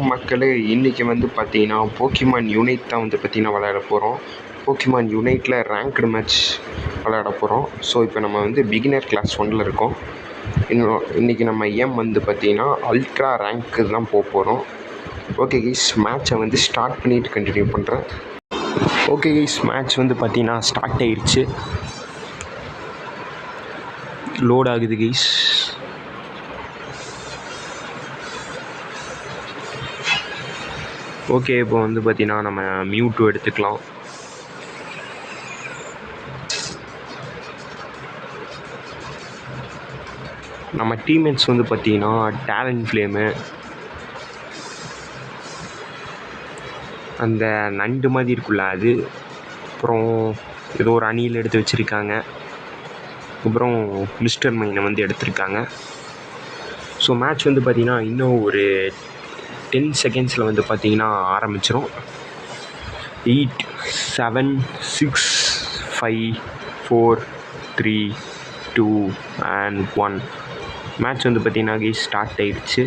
வணக்கம் மக்களே. இன்றைக்கி வந்து பார்த்தீங்கன்னா போக்கிமான் யூனைட் தான் வந்து பார்த்தீங்கன்னா விளையாட போகிறோம். போக்கிமான் யூனைட்டில் ரேங்க்டு மேட்ச் விளையாட போகிறோம். ஸோ இப்போ நம்ம வந்து பிகினர் கிளாஸ் 1ல் இருக்கோம். இன்றைக்கி நம்ம ஏம் வந்து பார்த்தீங்கன்னா அல்ட்ரா ரேங்க்கு தான் போக போகிறோம். ஓகே கைஸ், மேட்சை வந்து ஸ்டார்ட் பண்ணிவிட்டு கண்டினியூ பண்ணுறேன். ஓகே கைஸ், மேட்ச் வந்து பார்த்தீங்கன்னா ஸ்டார்ட் ஆயிடுச்சு. லோட் ஆகுது கைஸ். ஓகே, இப்போ வந்து பார்த்தீங்கன்னா நம்ம மியூட்டோ எடுத்துக்கலாம். நம்ம டீம்மேட்ஸ் வந்து பார்த்தீங்கன்னா டேலண்ட் ஃப்ளேமு, அந்த நண்டு மாதிரி இருக்குல்ல அது, அப்புறம் ஏதோ ஒரு அணியில் எடுத்து வச்சுருக்காங்க. அப்புறம் மிஸ்டர் மைனை வந்து எடுத்திருக்காங்க. ஸோ மேட்ச் வந்து பார்த்திங்கன்னா இன்னும் ஒரு 10 செகண்ட்ஸில் வந்து பார்த்திங்கன்னா ஆரம்பிச்சிடும். 8 7 6 5 4 3 2 and 1 மேட்ச் வந்து பார்த்திங்கன்னா கைஸ் ஸ்டார்ட் ஆயிடுச்சு.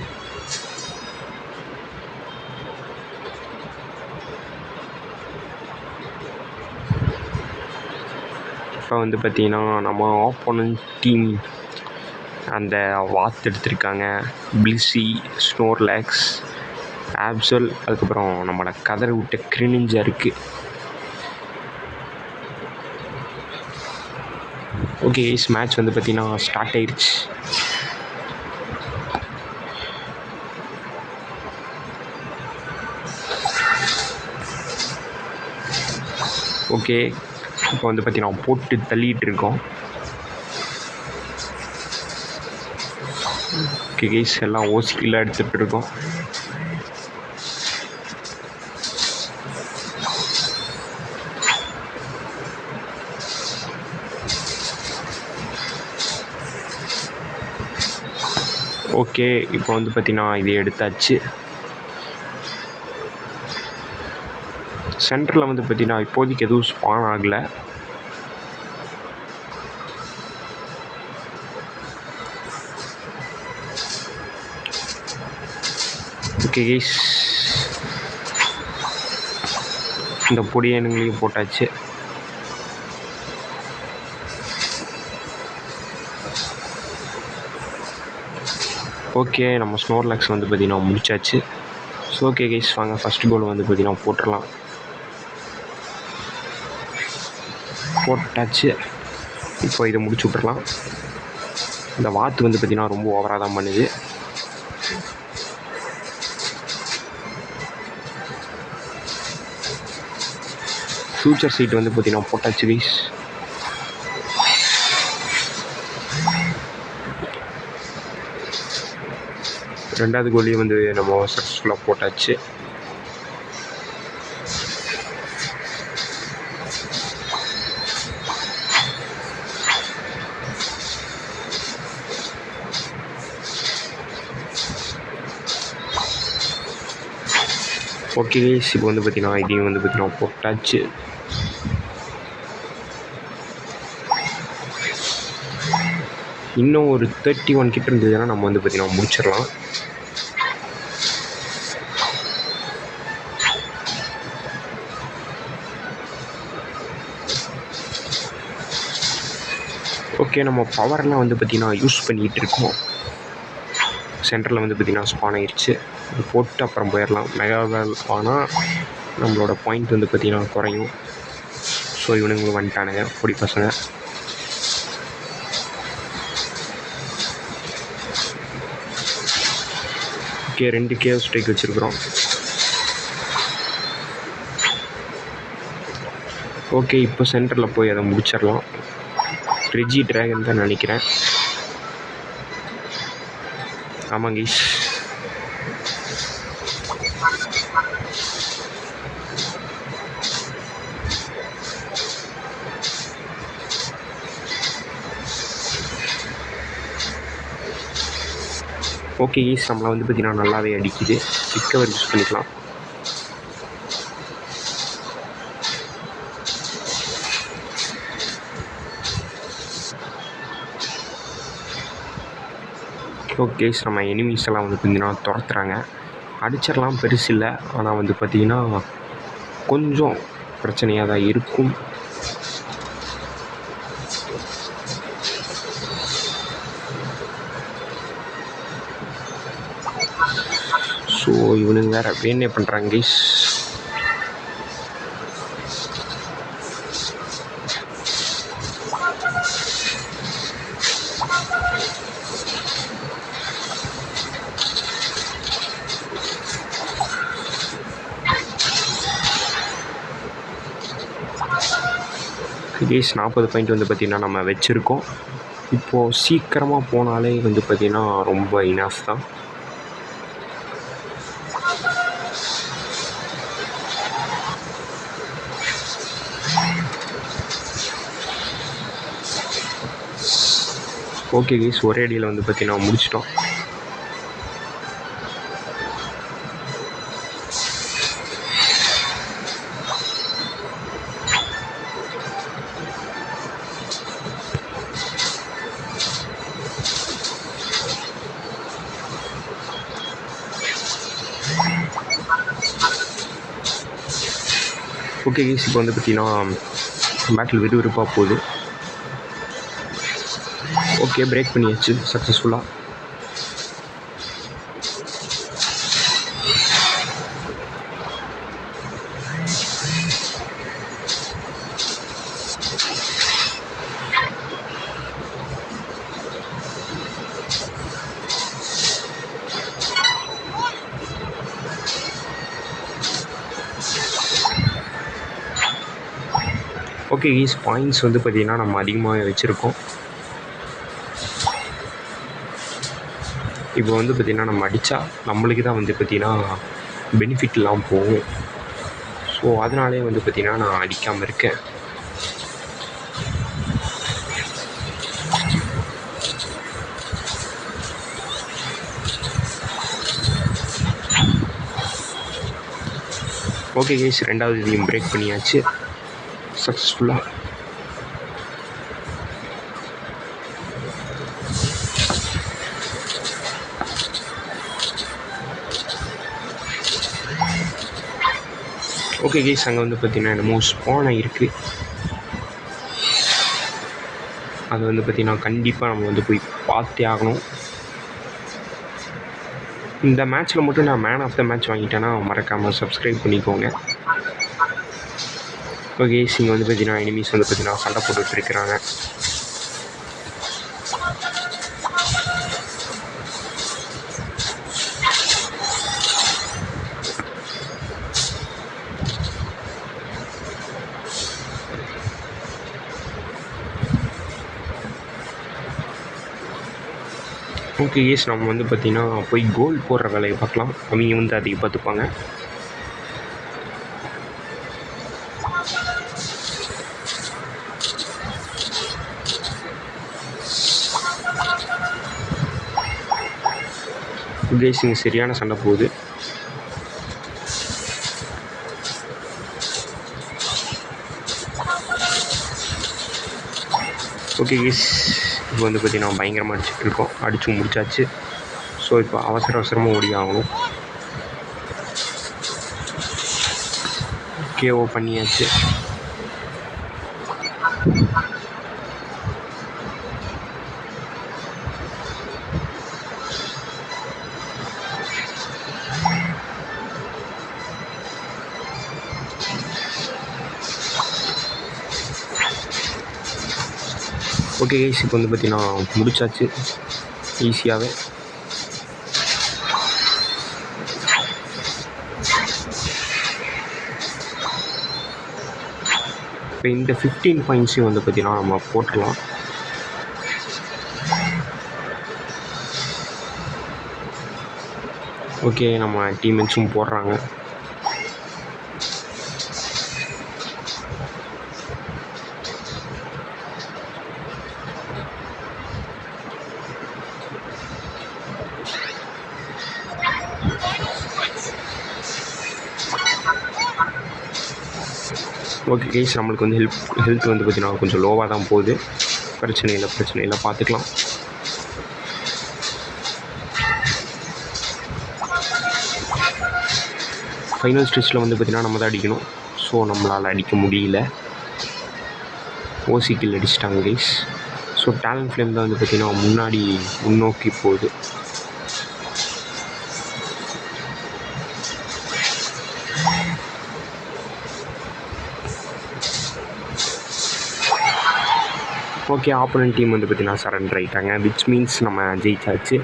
இப்போ வந்து பார்த்திங்கன்னா நம்ம ஆப்போனன்ட் டீம் அந்த வாத் எடுத்திருக்காங்க, பிளிஸி, ஸ்னோர்லாக்ஸ், ஆப்சல், அதுக்கப்புறம் நம்மளோட கதற விட்ட கிரினிஞ்சா இருக்குது. ஓகே கைஸ், மேட்ச் வந்து பார்த்திங்கன்னா ஸ்டார்ட் ஆயிடுச்சு. ஓகே, இப்போ வந்து பார்த்திங்கன்னா போட்டு தள்ளிகிட்டு இருக்கோம். ஓகே கைஸ், எல்லாம் ஓசிக்கெல்லாம் எடுத்துகிட்டு இருக்கோம். ஓகே, இப்போ வந்து பார்த்திங்கன்னா இது எடுத்தாச்சு. சென்டரில் வந்து பார்த்திங்கன்னா இப்போதைக்கு எதுவும் ஸ்பான் ஆகலை. ஓகே கைஸ், இந்த பொடியனுங்களையும் போட்டாச்சு. ஓகே, நம்ம ஸ்னோர்லாக்ஸ் வந்து பார்த்திங்கன்னா முடிச்சாச்சு. ஸோ ஓகே கைஸ், வாங்க ஃபஸ்ட் கோல் வந்து பார்த்திங்கன்னா போட்டுடலாம். போட்டாச்சு. இப்போ இதை முடிச்சு விட்றலாம். இந்த வாத்து வந்து பார்த்திங்கன்னா ரொம்ப ஓவராக தான் பண்ணுது. ஃப்யூச்சர் சீட் வந்து பார்த்திங்கன்னா போட்டாச்சு கைஸ். ரெண்டாவது கோலியும் வந்து நம்ம சக்ஸஸ்ஃபுல்லாக போட்டாச்சு. ஓகே கைஸ், இப்போ வந்து பார்த்திங்கன்னா இதையும் வந்து பார்த்திங்கன்னா போட்டாச்சு. இன்னும் ஒரு 31 கிட்ட இருந்ததுன்னா நம்ம வந்து பார்த்திங்கன்னா முடிச்சிடலாம். ஓகே, நம்ம பவர்லாம் வந்து பார்த்திங்கன்னா யூஸ் பண்ணிகிட்டு இருக்கோம். சென்டரில் வந்து பார்த்திங்கன்னா ஸ்பான் ஆயிடுச்சு. இது போட்டு அப்புறம் போயிடலாம். மெகாவேல் ஆனால் நம்மளோட பாயிண்ட் வந்து பார்த்திங்கன்னா குறையும். ஸோ இவனுங்களும் வந்துட்டானுங்க பொடி பசங்க. ஓகே, 2 கேவ் ஸ்ட்ரைக் வச்சுருக்குறோம். ஓகே, இப்போ சென்டரில் போய் அதை முடிச்சிடலாம். ரெஜி ட்ராகன் தான் நினைக்கிறேன். ஆமாங்க கைஸ். ஓகே கைஸ், நம்மளை வந்து பார்த்திங்கன்னா நல்லாவே அடிக்குது. ரிக்கவர் யூஸ் பண்ணிக்கலாம். ஓகே, நம்ம எனிமீஸ் எல்லாம் வந்து பார்த்திங்கன்னா துரத்துறாங்க. அடிச்சிடலாம், பெருசு இல்லை. ஆனால் வந்து பார்த்திங்கன்னா கொஞ்சம் பிரச்சனையாக தான் இருக்கும். ஸோ இவனுங்க வேறு வேணே பண்ணுறாங்க கைஸ். கைஸ் 40 பாயிண்ட் வந்து பார்த்திங்கன்னா நம்ம வச்சுருக்கோம். இப்போது சீக்கிரமாக போனாலே வந்து பார்த்திங்கன்னா ரொம்ப இனாஃப் தான். ஓகே கைஸ், ஒரே அடியில் வந்து பார்த்திங்கன்னா முடிச்சிட்டோம். ஓகே கைஸ், இப்போ வந்து பார்த்திங்கன்னா பேட்டில் விறுவிறுப்பாக போகுது. ஓகே, பிரேக் பண்ணியாச்சு சக்ஸஸ்ஃபுல்லாக. ஓகே கைஸ், பாயிண்ட்ஸ் வந்து பார்த்திங்கன்னா நம்ம அதிகமாக வச்சுருக்கோம். இப்போ வந்து பார்த்திங்கன்னா நம்ம அடித்தா நம்மளுக்கு தான் வந்து பார்த்திங்கன்னா பெனிஃபிட்லாம் போகும். ஸோ அதனாலே வந்து பார்த்திங்கன்னா நான் அடிக்காமல் இருக்கேன். ஓகே கைஸ், ரெண்டாவது இதையும் பிரேக் பண்ணியாச்சு சக்ஸஸ்ஃபுல்லாக. ஓகே கைஸ், அங்கே வந்து பார்த்திங்கன்னா என்னமோ ஸ்பான் ஆகிருக்கு. அது வந்து பார்த்திங்கன்னா கண்டிப்பாக நம்ம வந்து போய் பார்த்தே ஆகணும். இந்த மேட்ச்சில் மட்டும் நான் மேன் ஆஃப் த மேட்ச் வாங்கிட்டேன்னா மறக்காமல் சப்ஸ்கிரைப் பண்ணிக்கோங்க. ஓகே, இங்கே வந்து பார்த்திங்கன்னா எனிமீஸ் வந்து பார்த்திங்கன்னா சண்டை போட்டுட்டு இருக்கிறாங்க. ஓகே கேஸ், நம்ம வந்து பார்த்திங்கன்னா போய் கோல் போடுற வேலையை பார்க்கலாம். அவங்க வந்து அதிகம் பார்த்துப்பாங்க. கேஸ், இங்கே சரியான சண்டை போகுது. ஓகே கேஸ், இப்போ வந்து பார்த்திங்கன்னா பயங்கரமாக அடிச்சுட்ருக்கோம். அடித்து முடிச்சாச்சு. ஸோ இப்போ அவசரமாக ஓடி ஆகணும். கேஓ பண்ணியாச்சு. ஓகே கைஸ், இப்போ வந்து பார்த்திங்கன்னா முடிச்சாச்சு ஈஸியாகவே. இப்போ இந்த 15 பாயிண்ட்ஸையும் வந்து பார்த்திங்கன்னா நம்ம போட்டுடலாம். ஓகே, நம்ம டீம்மேட்ஸும் போடுறாங்க. ஓகே கைஸ், நம்மளுக்கு வந்து ஹெல்த் வந்து பார்த்திங்கன்னா கொஞ்சம் லோவாக தான் போகுது. பிரச்சனை இல்லை பார்த்துக்கலாம். ஃபைனல் ஸ்டேஜில் வந்து பார்த்திங்கன்னா நம்ம தான் அடிக்கணும். ஸோ நம்மளால் அடிக்க முடியல. ஓசி கில் அடிச்சிட்டாங்க கைஸ். ஸோ டேலண்ட் ஃப்ளேம் தான் வந்து பார்த்திங்கன்னா முன்னாடி முன்னோக்கி போகுது. ஓகே, ஆப்போனன்ட் டீம் வந்து பார்த்திங்கன்னா சரண்டர் ஆகிட்டாங்க. விச் மீன்ஸ் நம்ம ஜெயிச்சாச்சு.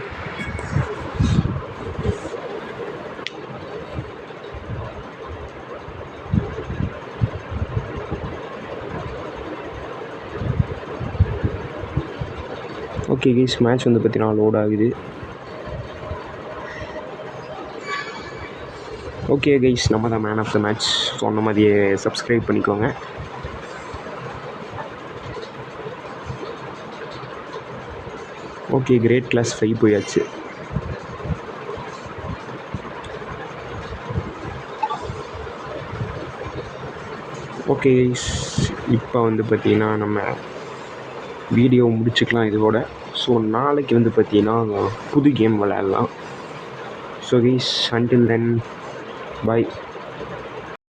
ஓகே கைஸ், மேட்ச் வந்து பார்த்திங்கன்னா லோட் ஆகுது. ஓகே கைஸ், நம்ம தான் மேன் ஆஃப் த மேட்ச். சொன்ன மாதிரியே சப்ஸ்கிரைப் பண்ணிக்கோங்க. ஓகே, கிரேட் கிளாஸ் 5 போயாச்சு. ஓகே கைஸ், இப்போ வந்து பார்த்திங்கன்னா நம்ம வீடியோ முடிச்சுக்கலாம் இதோட. ஸோ நாளைக்கு வந்து பார்த்திங்கன்னா புது கேம் விளையாடலாம். ஸோ கைஸ், அன்டில் தென் பாய்.